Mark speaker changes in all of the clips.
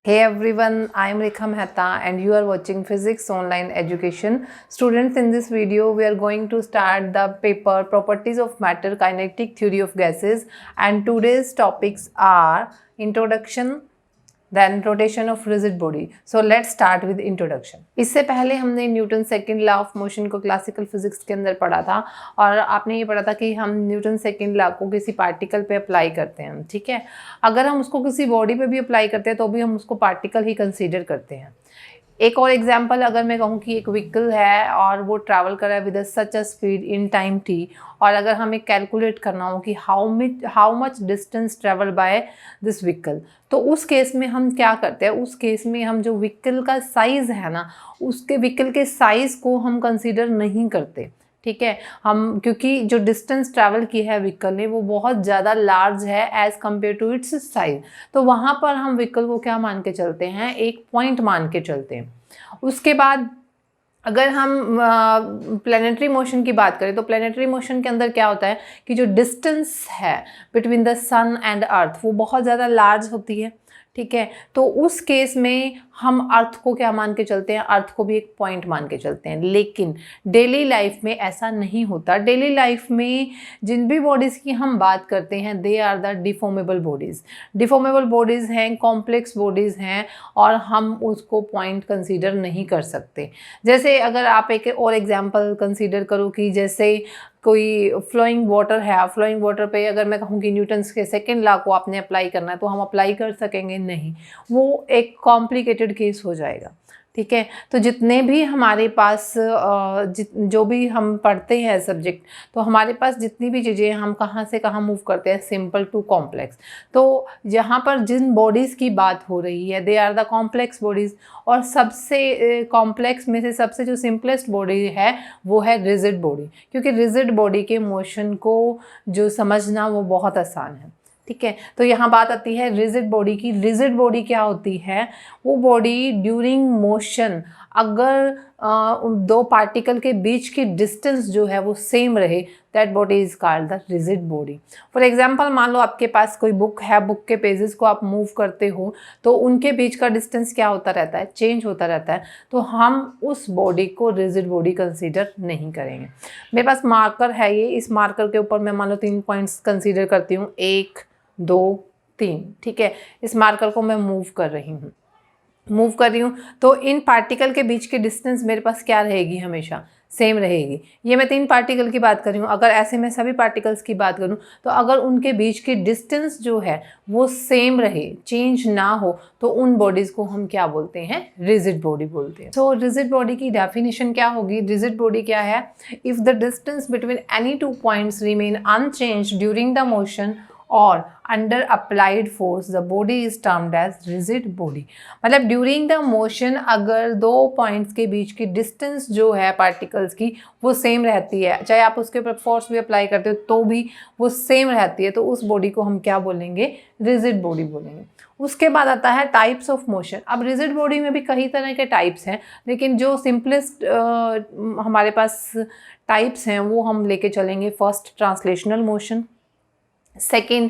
Speaker 1: Hey everyone, I am Rekha Mehta and you are watching Physics Online Education. Students, in this video we are going to start the paper Properties of Matter, Kinetic Theory of Gases, and today's topics are Introduction, then rotation of rigid body. So let's start with introduction. इससे पहले हमने Newton second law of motion को classical physics के अंदर पढ़ा था और आपने ये पढ़ा था कि हम न्यूटन सेकंड लॉ को किसी पार्टिकल पे अप्लाई करते हैं, ठीक है। अगर हम उसको किसी बॉडी पे भी अप्लाई करते हैं तो भी हम उसको पार्टिकल ही कंसीडर करते हैं। एक और एग्जांपल अगर मैं कहूँ कि एक व्हीकल है और वो ट्रैवल कर रहा है with such a speed in time T, और अगर हमें कैलकुलेट करना हो कि how much distance travel by this vehicle, तो उस केस में हम क्या करते हैं, उस केस में हम जो व्हीकल का साइज़ है ना, उसके व्हीकल के साइज़ को हम कंसीडर नहीं करते, ठीक है। हम क्योंकि जो डिस्टेंस ट्रैवल की है व्हीकल ने वो बहुत ज़्यादा लार्ज है as compare to its size, तो वहाँ पर हम व्हीकल को क्या मान के चलते हैं, एक पॉइंट मान के चलते हैं। उसके बाद अगर हम प्लैनेटरी मोशन की बात करें तो प्लैनेटरी मोशन के अंदर क्या होता है कि जो डिस्टेंस है between the sun and earth वो बहुत ज़्यादा लार्ज होती है, ठीक है। तो उस केस में हम अर्थ को क्या मान के चलते हैं, अर्थ को भी एक पॉइंट मान के चलते हैं। लेकिन डेली लाइफ में ऐसा नहीं होता। डेली लाइफ में जिन भी बॉडीज़ की हम बात करते हैं they are the deformable bodies. Deformable bodies हैं, कॉम्प्लेक्स बॉडीज़ हैं और हम उसको पॉइंट कंसीडर नहीं कर सकते। जैसे अगर आप एक और एग्जांपल कंसीडर करो कि जैसे कोई फ्लोइंग वाटर है, फ्लोइंग वाटर पे अगर मैं कहूँ कि न्यूटन्स के सेकंड लॉ को आपने अप्लाई करना है तो हम अप्लाई कर सकेंगे नहीं, वो एक कॉम्प्लिकेटेड केस हो जाएगा, ठीक है। तो जितने भी हमारे पास जो भी हम पढ़ते हैं सब्जेक्ट, तो हमारे पास जितनी भी चीज़ें हम कहाँ से कहाँ मूव करते हैं, सिंपल टू कॉम्प्लेक्स। तो यहाँ पर जिन बॉडीज़ की बात हो रही है they are the complex bodies, और सबसे कॉम्प्लेक्स में से सबसे जो सिंपलेस्ट बॉडी है वो है रिजिड बॉडी, क्योंकि रिजिड बॉडी के मोशन को जो समझना वो बहुत आसान है, ठीक है। तो यहाँ बात आती है रिजिड बॉडी की। रिजिड बॉडी क्या होती है, वो बॉडी ड्यूरिंग मोशन अगर दो पार्टिकल के बीच की डिस्टेंस जो है वो सेम रहे, that body is called the rigid body. For example मान लो आपके पास कोई बुक है, बुक के पेजेस को आप मूव करते हो तो उनके बीच का डिस्टेंस क्या होता रहता है, चेंज होता रहता है, तो हम उस बॉडी को रिजिड बॉडी कंसीडर नहीं करेंगे। मेरे पास मार्कर है ये, इस मार्कर के ऊपर मैं मान लो 3 पॉइंट्स कंसीडर करती हूँ, 1 2 3, ठीक है। इस मार्कर को मैं मूव कर रही हूँ तो इन पार्टिकल के बीच की डिस्टेंस मेरे पास क्या रहेगी, हमेशा सेम रहेगी। ये मैं 3 पार्टिकल की बात कर रही हूँ। अगर ऐसे मैं सभी पार्टिकल्स की बात करूँ तो अगर उनके बीच की डिस्टेंस जो है वो सेम रहे, चेंज ना हो, तो उन बॉडीज़ को हम क्या बोलते हैं, रिजिड बॉडी बोलते हैं। तो रिजिड बॉडी की डेफिनेशन क्या होगी, रिजिड बॉडी क्या है, if the distance between any 2 points remain unchanged during the motion और under applied force the body is termed as rigid body. मतलब ड्यूरिंग द मोशन अगर 2 पॉइंट्स के बीच की डिस्टेंस जो है पार्टिकल्स की वो सेम रहती है, चाहे आप उसके ऊपर फोर्स भी अप्लाई करते हो तो भी वो सेम रहती है, तो उस बॉडी को हम क्या बोलेंगे, रिजिड बॉडी बोलेंगे। उसके बाद आता है टाइप्स ऑफ मोशन। अब रिजिड बॉडी में भी कई तरह के टाइप्स हैं, लेकिन जो सिंपलेस्ट हमारे पास टाइप्स हैं वो हम लेके चलेंगे। फर्स्ट ट्रांसलेशनल मोशन, सेकेंड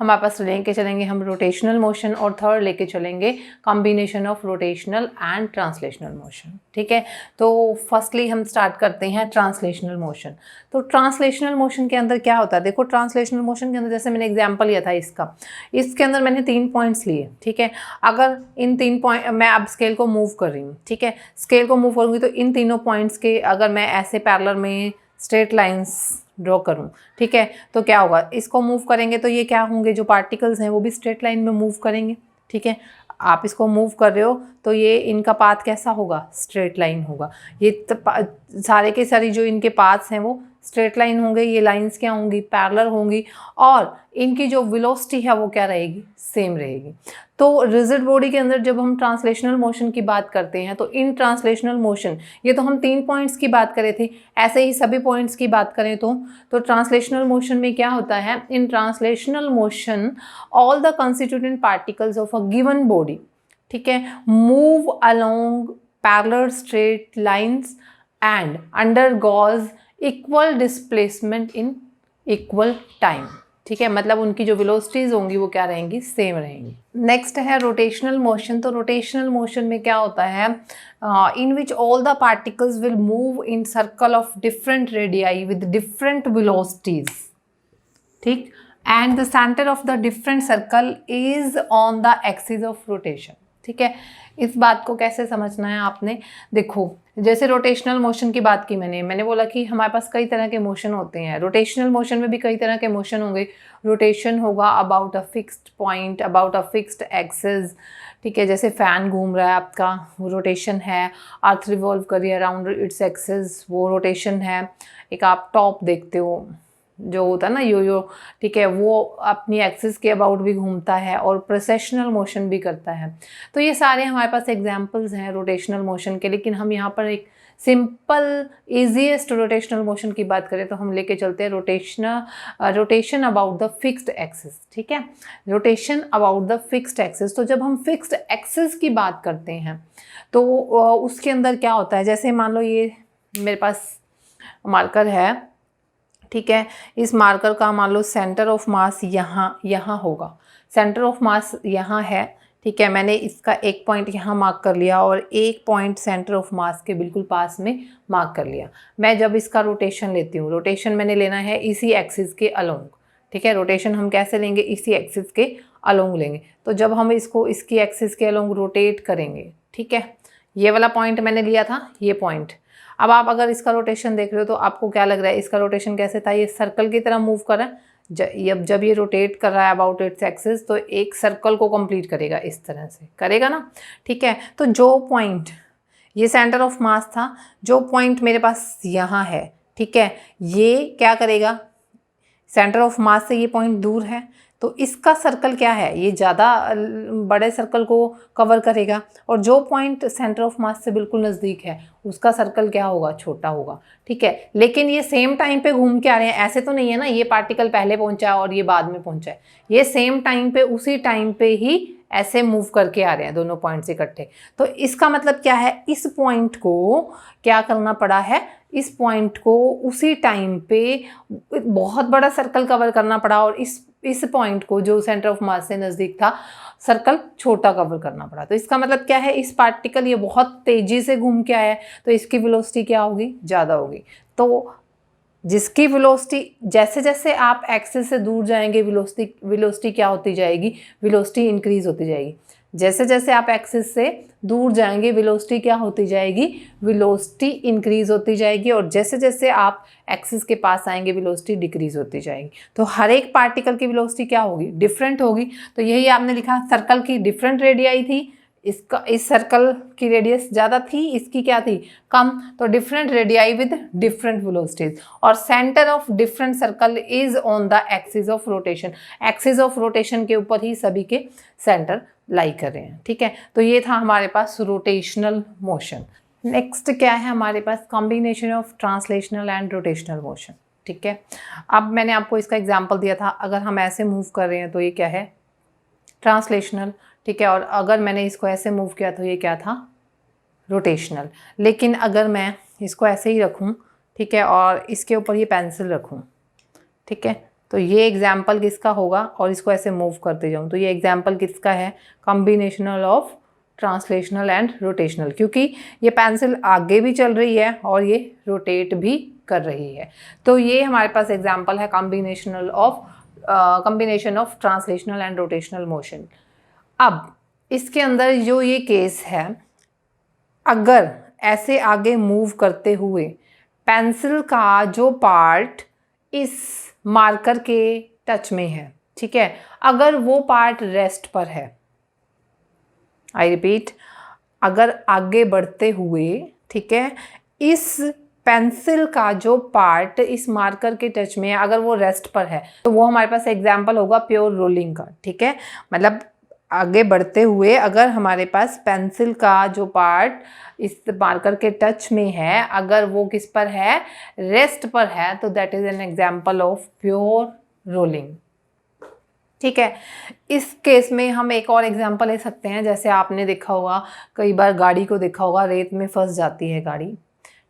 Speaker 1: हमारे पास लेके चलेंगे हम रोटेशनल मोशन, और थर्ड लेके चलेंगे combination of rotational and translational motion, ठीक है। तो फर्स्टली हम स्टार्ट करते हैं ट्रांसलेशनल मोशन। तो ट्रांसलेशनल मोशन के अंदर क्या होता है, देखो ट्रांसलेशनल मोशन के अंदर जैसे मैंने एग्जांपल लिया था इसके अंदर मैंने 3 पॉइंट्स लिए, ठीक है। अगर इन 3 पॉइंट मैं अब स्केल को मूव कर रही हूँ, ठीक है, स्केल को मूव करूँगी तो इन तीनों पॉइंट्स के अगर मैं ऐसे पैरेलल में स्ट्रेट लाइंस ड्रॉ करूँ, ठीक है, तो क्या होगा, इसको मूव करेंगे तो ये क्या होंगे, जो पार्टिकल्स हैं वो भी स्ट्रेट लाइन में मूव करेंगे, ठीक है। आप इसको मूव कर रहे हो तो ये इनका पाथ कैसा होगा, स्ट्रेट लाइन होगा। ये सारे के सारी जो इनके पाथ्स हैं वो स्ट्रेट लाइन होंगे, ये लाइंस क्या होंगी, पैरेलल होंगी, और इनकी जो वेलोसिटी है वो क्या रहेगी, सेम रहेगी। तो रिजिड बॉडी के अंदर जब हम ट्रांसलेशनल मोशन की बात करते हैं तो इन ट्रांसलेशनल मोशन, ये तो हम 3 पॉइंट्स की बात करे थे, ऐसे ही सभी पॉइंट्स की बात करें तो ट्रांसलेशनल मोशन में क्या होता है, in translational motion all the constituent particles of a given body, ठीक है, move along parallel straight lines and undergoes equal displacement in equal time, ठीक है, मतलब उनकी जो वेलोसिटीज होंगी वो क्या रहेंगी, सेम रहेंगी। नेक्स्ट है रोटेशनल मोशन। तो रोटेशनल मोशन में क्या होता है, in which all the particles will move in circle of different radii with different velocities, ठीक, and the centre of the different circle is on the axis of rotation. ठीक है, इस बात को कैसे समझना है आपने, देखो जैसे रोटेशनल मोशन की बात की मैंने बोला कि हमारे पास कई तरह के मोशन होते हैं, रोटेशनल मोशन में भी कई तरह के मोशन होंगे। रोटेशन होगा about a fixed point, about a fixed axis, ठीक है, जैसे फैन घूम रहा है आपका, वो रोटेशन है। अर्थ रिवॉल्व कर रही है अराउंड इट्स एक्सिस, वो रोटेशन है। एक आप टॉप देखते हो जो होता है ना यो, ठीक है, वो अपनी एक्सिस के अबाउट भी घूमता है और प्रोसेशनल मोशन भी करता है। तो ये सारे हमारे पास एग्जांपल्स हैं रोटेशनल मोशन के, लेकिन हम यहाँ पर एक सिंपल ईजीएस्ट रोटेशनल मोशन की बात करें तो हम लेके चलते हैं rotation about the fixed axis. ठीक है, rotation about the fixed axis. तो जब हम फिक्स्ड एक्सिस की बात करते हैं तो उसके अंदर क्या होता है, जैसे मान लो ये मेरे पास मार्कर है, ठीक है, इस मार्कर का मान लो सेंटर ऑफ मास यहाँ होगा, सेंटर ऑफ मास यहाँ है, ठीक है, मैंने इसका एक पॉइंट यहाँ मार्क कर लिया और एक पॉइंट सेंटर ऑफ मास के बिल्कुल पास में मार्क कर लिया। मैं जब इसका रोटेशन लेती हूँ, रोटेशन मैंने लेना है इसी एक्सिस के अलोंग, ठीक है, रोटेशन हम कैसे लेंगे, इसी एक्सिस के अलोंग लेंगे। तो जब हम इसको इसकी एक्सिस के अलोंग रोटेट करेंगे, ठीक है, ये वाला पॉइंट मैंने लिया था, ये पॉइंट। अब आप अगर इसका रोटेशन देख रहे हो तो आपको क्या लग रहा है, इसका रोटेशन कैसे था, ये सर्कल की तरह मूव कर रहा है। जब ये रोटेट कर रहा है अबाउट इट्स एक्सिस तो एक सर्कल को कंप्लीट करेगा, इस तरह से करेगा ना, ठीक है। तो जो पॉइंट ये सेंटर ऑफ मास था, जो पॉइंट मेरे पास यहाँ है, ठीक है, ये क्या करेगा, सेंटर ऑफ मास से ये पॉइंट दूर है तो इसका सर्कल क्या है, ये ज़्यादा बड़े सर्कल को कवर करेगा, और जो पॉइंट सेंटर ऑफ मास से बिल्कुल नज़दीक है उसका सर्कल क्या होगा, छोटा होगा। ठीक है, लेकिन ये सेम टाइम पे घूम के आ रहे हैं, ऐसे तो नहीं है ना ये पार्टिकल पहले पहुंचा और ये बाद में पहुंचा है, ये सेम टाइम पे उसी टाइम पे ही ऐसे मूव करके आ रहे हैं दोनों पॉइंट्स इकट्ठे। तो इसका मतलब क्या है, इस पॉइंट को क्या करना पड़ा है, इस पॉइंट को उसी टाइम पे बहुत बड़ा सर्कल कवर करना पड़ा और इस पॉइंट को जो सेंटर ऑफ मास से नज़दीक था सर्कल छोटा कवर करना पड़ा। तो इसका मतलब क्या है, इस पार्टिकल ये बहुत तेज़ी से घूम के आया है तो इसकी वेलोसिटी क्या होगी, ज़्यादा होगी। तो जिसकी वेलोसिटी, जैसे जैसे आप एक्सिस से दूर जाएंगे वेलोसिटी क्या होती जाएगी, वेलोसिटी इंक्रीज होती जाएगी। जैसे जैसे आप एक्सिस से दूर जाएंगे वेलोसिटी क्या होती जाएगी, वेलोसिटी इंक्रीज होती जाएगी, और जैसे जैसे आप एक्सिस के पास आएंगे वेलोसिटी डिक्रीज होती जाएगी। तो हर एक पार्टिकल की वेलोसिटी क्या होगी, डिफरेंट होगी। तो यही आपने लिखा, सर्कल की डिफरेंट रेडियाई थी, इस सर्कल की रेडियस ज़्यादा थी, इसकी क्या थी, कम, तो different radii with different velocities, और centre of different circle is on the axis of rotation. Axis of rotation के ऊपर ही सभी के सेंटर लाई कर रहे हैं। ठीक है, तो ये था हमारे पास रोटेशनल मोशन। नेक्स्ट क्या है हमारे पास, combination of translational and rotational motion. ठीक है, अब मैंने आपको इसका एग्जाम्पल दिया था, अगर हम ऐसे मूव कर रहे हैं तो ये क्या है, ट्रांसलेशनल। ठीक है, और अगर मैंने इसको ऐसे मूव किया तो ये क्या था, रोटेशनल। लेकिन अगर मैं इसको ऐसे ही रखूं, ठीक है, और इसके ऊपर ये पेंसिल रखूं, ठीक है, तो ये एग्जाम्पल किसका होगा, और इसको ऐसे मूव करते जाऊं तो ये एग्जाम्पल किसका है, combinational of translational and rotational, क्योंकि ये पेंसिल आगे भी चल रही है और ये रोटेट भी कर रही है। तो ये हमारे पास एग्जाम्पल है combination of translational and rotational motion. अब इसके अंदर जो ये केस है, अगर ऐसे आगे मूव करते हुए पेंसिल का जो पार्ट इस मार्कर के टच में है, ठीक है, अगर वो पार्ट रेस्ट पर है, आई रिपीट, अगर आगे बढ़ते हुए, ठीक है, इस पेंसिल का जो पार्ट इस मार्कर के टच में है, अगर वो रेस्ट पर है तो वो हमारे पास एग्जाम्पल होगा प्योर रोलिंग का। ठीक है, मतलब आगे बढ़ते हुए अगर हमारे पास पेंसिल का जो पार्ट इस मार्कर के टच में है, अगर वो किस पर है, रेस्ट पर है, तो that is an example of pure rolling. ठीक है, इस केस में हम एक और एग्जाम्पल ले सकते हैं, जैसे आपने देखा होगा, कई बार गाड़ी को देखा होगा, रेत में फंस जाती है गाड़ी,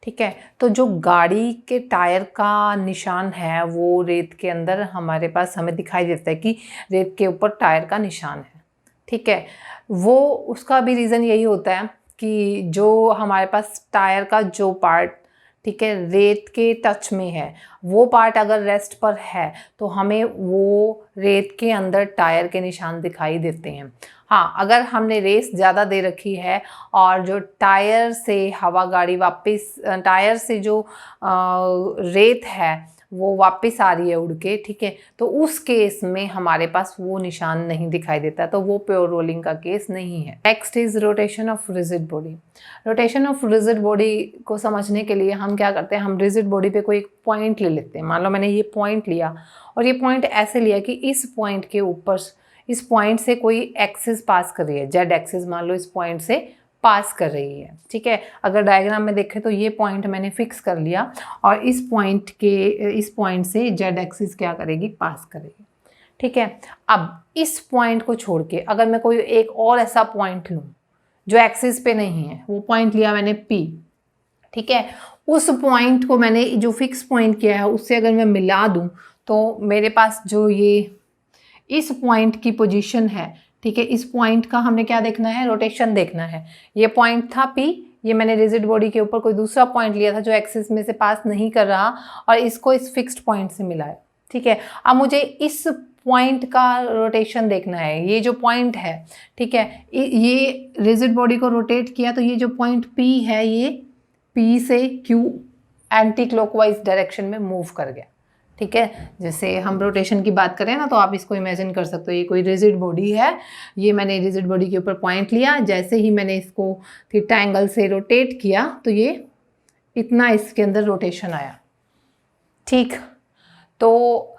Speaker 1: ठीक है। तो जो गाड़ी के टायर का निशान है वो रेत के अंदर हमारे पास हमें दिखाई देता है कि रेत के ऊपर टायर का निशान है। ठीक है, वो उसका भी रीज़न यही होता है कि जो हमारे पास टायर का जो पार्ट, ठीक है, रेत के टच में है, वो पार्ट अगर रेस्ट पर है तो हमें वो रेत के अंदर टायर के निशान दिखाई देते हैं। हाँ, अगर हमने रेस ज़्यादा दे रखी है और जो टायर से हवा गाड़ी वापस, टायर से जो रेत है वो वापस आ रही है उड़ के, ठीक है, तो उस केस में हमारे पास वो निशान नहीं दिखाई देता, तो वो प्योर रोलिंग का केस नहीं है। Next is rotation of rigid body. Rotation of rigid body को समझने के लिए हम क्या करते हैं, हम रिजिड बॉडी पे कोई एक पॉइंट ले लेते हैं। मान लो मैंने ये पॉइंट लिया और ये पॉइंट ऐसे लिया कि इस पॉइंट के ऊपर, इस पॉइंट से कोई एक्सिस पास कर रही है, जेड एक्सिस मान लो इस पॉइंट से पास कर रही है। ठीक है, अगर डायग्राम में देखें तो ये पॉइंट मैंने फिक्स कर लिया और इस पॉइंट से जेड एक्सिस क्या करेगी, पास करेगी। ठीक है, अब इस पॉइंट को छोड़ के अगर मैं कोई एक और ऐसा पॉइंट लूँ जो एक्सिस पे नहीं है, वो पॉइंट लिया मैंने P, ठीक है, उस पॉइंट को मैंने जो फिक्स पॉइंट किया है उससे अगर मैं मिला दूँ तो मेरे पास जो ये इस पॉइंट की पोजीशन है, ठीक है, इस पॉइंट का हमने क्या देखना है, रोटेशन देखना है। ये पॉइंट था P, ये मैंने रिजिड बॉडी के ऊपर कोई दूसरा पॉइंट लिया था जो एक्सिस में से पास नहीं कर रहा और इसको इस फिक्स्ड पॉइंट से मिलाया। ठीक है, अब मुझे इस पॉइंट का रोटेशन देखना है। ये जो पॉइंट है, ठीक है, ये रिजिड बॉडी को रोटेट किया तो ये जो पॉइंट P है ये P से Q एंटी क्लॉकवाइज डायरेक्शन में मूव कर गया। ठीक है, जैसे हम रोटेशन की बात करें ना तो आप इसको इमेजिन कर सकते हो, ये कोई रिजिड बॉडी है, ये मैंने रिजिड बॉडी के ऊपर पॉइंट लिया, जैसे ही मैंने इसको थीटा एंगल से रोटेट किया तो ये इतना इसके अंदर रोटेशन आया। ठीक, तो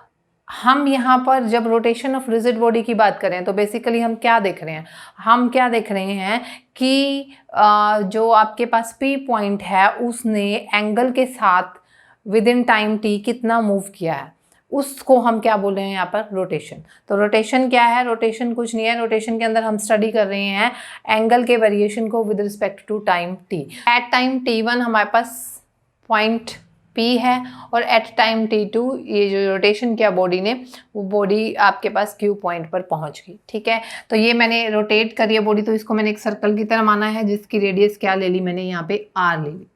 Speaker 1: हम यहाँ पर जब रोटेशन ऑफ रिजिड बॉडी की बात करें तो बेसिकली हम क्या देख रहे हैं, हम क्या देख रहे हैं कि जो आपके पास P पॉइंट है उसने एंगल के साथ विद इन टाइम t कितना मूव किया है, उसको हम क्या बोल रहे हैं यहाँ पर, रोटेशन। तो रोटेशन क्या है, रोटेशन कुछ नहीं है, रोटेशन के अंदर हम स्टडी कर रहे हैं एंगल के वेरिएशन को with respect to time t। At time t1 हमारे पास पॉइंट P है और एट टाइम t2 ये जो रोटेशन किया बॉडी ने, वो बॉडी आपके पास Q पॉइंट पर पहुंच गई। ठीक है, तो ये मैंने रोटेट करी है बॉडी, तो इसको मैंने एक सर्कल की तरह माना है जिसकी रेडियस क्या ले ली मैंने, यहाँ पे R ले ली।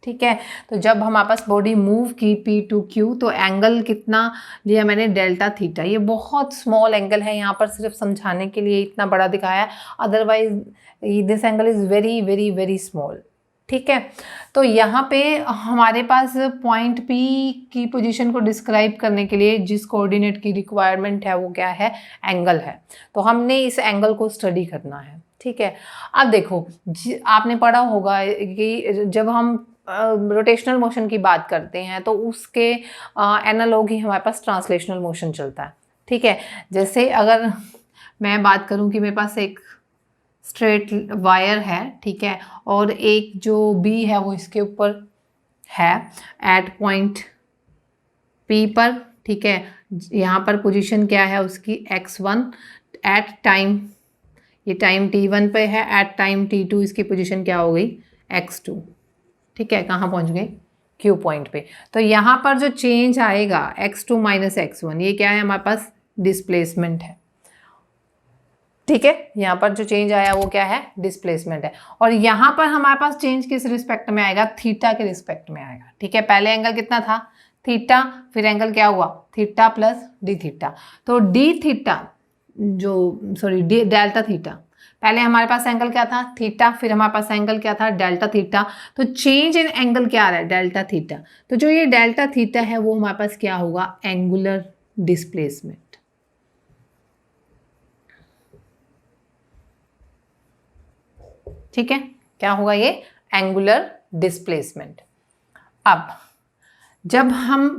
Speaker 1: ठीक है, तो जब हमारे पास बॉडी मूव की P to Q तो एंगल कितना लिया मैंने, डेल्टा थीटा। ये बहुत स्मॉल एंगल है, यहाँ पर सिर्फ समझाने के लिए इतना बड़ा दिखाया है, otherwise this angle is very very very small. ठीक है, तो यहाँ पे हमारे पास पॉइंट P की पोजीशन को डिस्क्राइब करने के लिए जिस कोऑर्डिनेट की रिक्वायरमेंट है वो क्या है, एंगल है। तो हमने इस एंगल को स्टडी करना है। ठीक है, अब देखो आपने पढ़ा होगा कि जब हम रोटेशनल मोशन की बात करते हैं तो उसके एनालॉग ही हमारे पास ट्रांसलेशनल मोशन चलता है। ठीक है, जैसे अगर मैं बात करूं कि मेरे पास एक स्ट्रेट वायर है, ठीक है, और एक जो B है वो इसके ऊपर है एट पॉइंट P पर। ठीक है, यहाँ पर पोजीशन क्या है उसकी, x1 एट टाइम, ये टाइम t1 पे है, एट टाइम t2 इसकी पोजीशन क्या हो गई, x2। ठीक है, कहाँ पहुँच गए, Q पॉइंट पे। तो यहाँ पर जो चेंज आएगा x2 माइनस x1, ये क्या है, हमारे पास डिस्प्लेसमेंट है। ठीक है, यहाँ पर जो चेंज आया वो क्या है, डिस्प्लेसमेंट है। और यहाँ पर हमारे पास चेंज किस रिस्पेक्ट में आएगा, थीटा के रिस्पेक्ट में आएगा। ठीक है, पहले एंगल कितना था, थीटा, फिर एंगल क्या हुआ, थीटा प्लस डी थीटा। तो डी थीटा डेल्टा थीटा, पहले हमारे पास एंगल क्या था, थीटा, फिर हमारे पास एंगल क्या था, डेल्टा थीटा। तो चेंज इन एंगल क्या आ रहा है, डेल्टा थीटा। तो जो ये डेल्टा थीटा है वो हमारे पास क्या होगा, एंगुलर डिस्प्लेसमेंट। ठीक है, क्या होगा ये, एंगुलर डिस्प्लेसमेंट। अब जब हम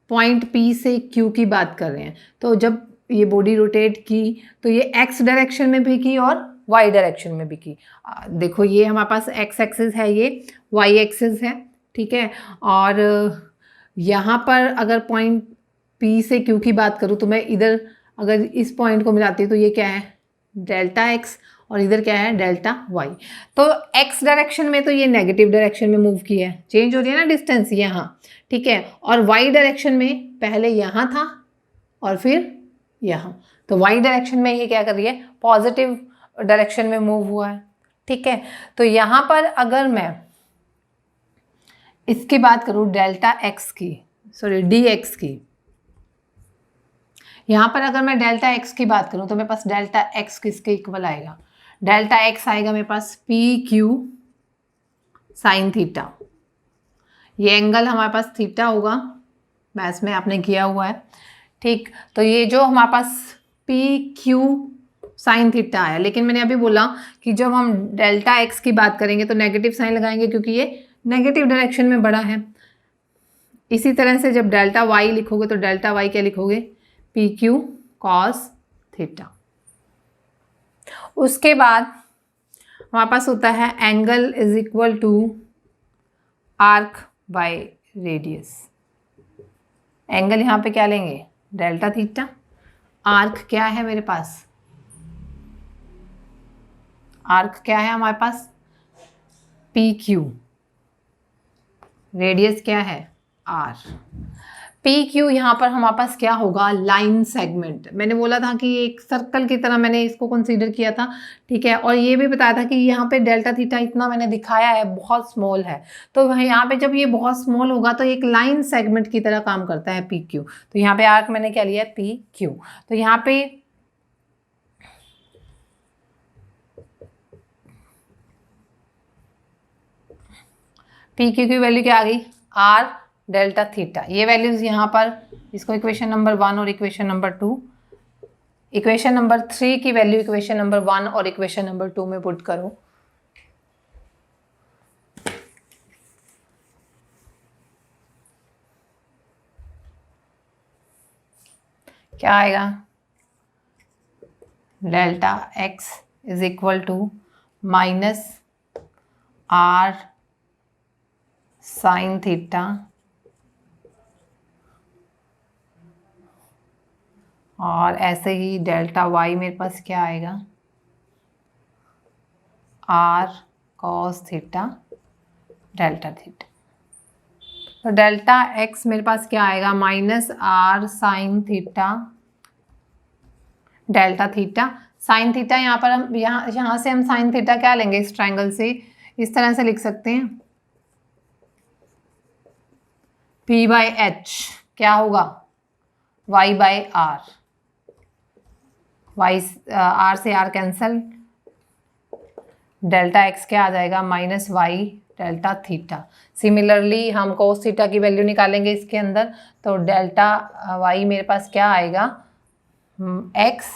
Speaker 1: पॉइंट P से Q की बात कर रहे हैं तो जब ये बॉडी रोटेट की तो ये x डायरेक्शन में भी की और y डायरेक्शन में भी की। देखो ये हमारे पास x एक्सिस है, ये y एक्सिस है। ठीक है, और यहाँ पर अगर पॉइंट P से Q की बात करूँ तो मैं इधर अगर इस पॉइंट को मिलाती हूँ तो ये क्या है, डेल्टा x, और इधर क्या है डेल्टा वाई। तो एक्स डायरेक्शन में तो ये नेगेटिव डायरेक्शन में मूव किया है, चेंज हो रही है ना डिस्टेंस यहाँ, ठीक है। और वाई डायरेक्शन में पहले यहाँ था और फिर यहाँ, तो वाई डायरेक्शन में ये क्या कर रही है, पॉजिटिव डायरेक्शन में मूव हुआ है, ठीक है। तो यहाँ पर अगर मैं इसकी बात करूँ डेल्टा एक्स की, सॉरी डी एक्स की, यहाँ पर अगर मैं डेल्टा एक्स की बात करूँ तो मेरे पास डेल्टा एक्स किसके इक्वल आएगा, डेल्टा एक्स आएगा मेरे पास पी क्यू साइन थीटा। ये एंगल हमारे पास थीटा होगा, मैथ्स में आपने किया हुआ है, ठीक। तो ये जो हमारे पास पी क्यू साइन थीटा आया, लेकिन मैंने अभी बोला कि जब हम डेल्टा एक्स की बात करेंगे तो नेगेटिव साइन लगाएंगे क्योंकि ये नेगेटिव डायरेक्शन में बड़ा है। इसी तरह से जब डेल्टा वाई लिखोगे तो डेल्टा वाई क्या लिखोगे, पी क्यू कॉस थीटा। उसके बाद हमारे पास होता है angle is equal to arc by radius. Angle यहाँ पे क्या लेंगे, डेल्टा थीटा। आर्क क्या है मेरे पास, आर्क क्या है हमारे पास, पी क्यू। रेडियस क्या है, आर। पी क्यू यहाँ पर हमारे पास क्या होगा, लाइन सेगमेंट। मैंने बोला था कि एक सर्कल की तरह मैंने इसको कंसीडर किया था, ठीक है। और ये भी बताया था कि यहाँ पे डेल्टा थीटा इतना मैंने दिखाया है बहुत स्मॉल है, तो यहाँ पे जब ये बहुत स्मॉल होगा तो एक लाइन सेगमेंट की तरह काम करता है पी क्यू। तो यहाँ पे आर्क मैंने क्या लिया है, पी क्यू। तो यहाँ पे पी क्यू की वैल्यू क्या आ गई, आर डेल्टा थीटा। ये वैल्यूज यहाँ पर, इसको इक्वेशन नंबर 1 और इक्वेशन नंबर 2, इक्वेशन नंबर 3 की वैल्यू इक्वेशन नंबर 1 और इक्वेशन नंबर 2 में पुट करो। क्या आएगा, delta x is equal to minus r sine theta और ऐसे ही डेल्टा वाई मेरे पास क्या आएगा, r cos theta delta theta. तो डेल्टा एक्स मेरे पास क्या आएगा, minus r sine theta delta theta. Sine theta यहाँ पर हम यहाँ से हम साइन थीटा क्या लेंगे, इस ट्रायंगल से इस तरह से लिख सकते हैं, P बाई एच क्या होगा, Y by r. Y r से आर कैंसल, डेल्टा एक्स क्या आ जाएगा, minus y delta theta. Similarly हम कोस थीटा की वैल्यू निकालेंगे इसके अंदर, तो डेल्टा वाई मेरे पास क्या आएगा, x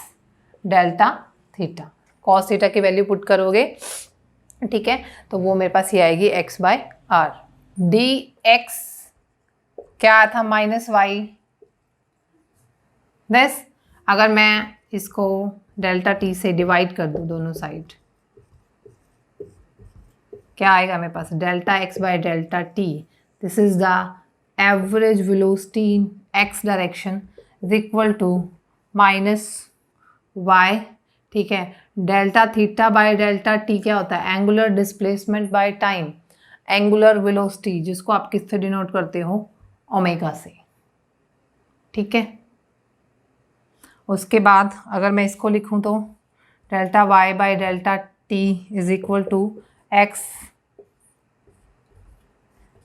Speaker 1: delta theta. Cos theta की वैल्यू पुट करोगे, ठीक है, तो वो मेरे पास ये आएगी x by r. D x क्या था, माइनस वाई। दस अगर मैं इसको डेल्टा टी से डिवाइड कर दूं दोनों साइड, क्या आएगा मेरे पास, delta x by delta t. This is the average velocity in x direction is equal to minus y, ठीक है। Delta theta by delta t क्या होता है, angular displacement by time, angular velocity, जिसको आप किससे डिनोट करते हो, ओमेगा से, ठीक है। उसके बाद अगर मैं इसको लिखूं तो delta y by delta t is equal to x,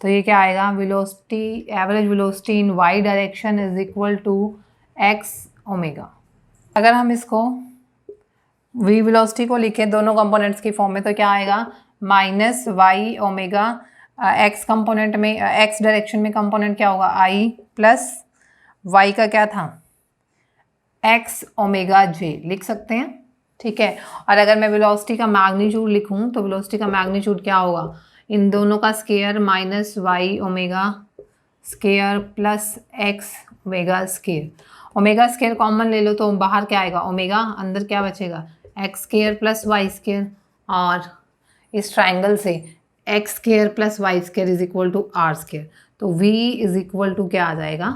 Speaker 1: तो ये क्या आएगा, velocity average velocity in y direction is equal to x omega. अगर हम इसको वी वेलोसिटी को लिखें दोनों कंपोनेंट्स की फॉर्म में, तो क्या आएगा, minus y omega, x component में एक्स डायरेक्शन में कंपोनेंट क्या होगा, आई प्लस वाई का क्या था, एक्स ओमेगा जे लिख सकते हैं, ठीक है। और अगर मैं वेलोसिटी का मैग्नीट्यूड लिखूं तो वेलोसिटी का मैग्नीट्यूड क्या होगा, इन दोनों का square minus y omega square plus x omega square. Omega square common ले लो तो बाहर क्या आएगा, ओमेगा, अंदर क्या बचेगा, x square plus y square. और इस ट्राइंगल से x square plus y square is equal to r square, तो वी इज इक्वल टू क्या आ जाएगा,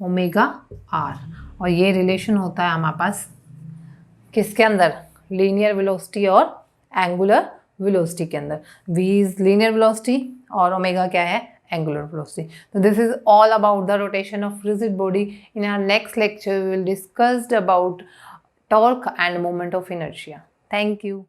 Speaker 1: ओमेगा आर। और ये रिलेशन होता है हमारे पास किसके अंदर, लीनियर वेलोसिटी और एंगुलर वेलोसिटी के अंदर। v इज लीनियर वेलोसिटी और ओमेगा क्या है, एंगुलर वेलोसिटी। तो this is all about the rotation of rigid body. In our next lecture we will discussed about torque and moment of inertia. Thank you.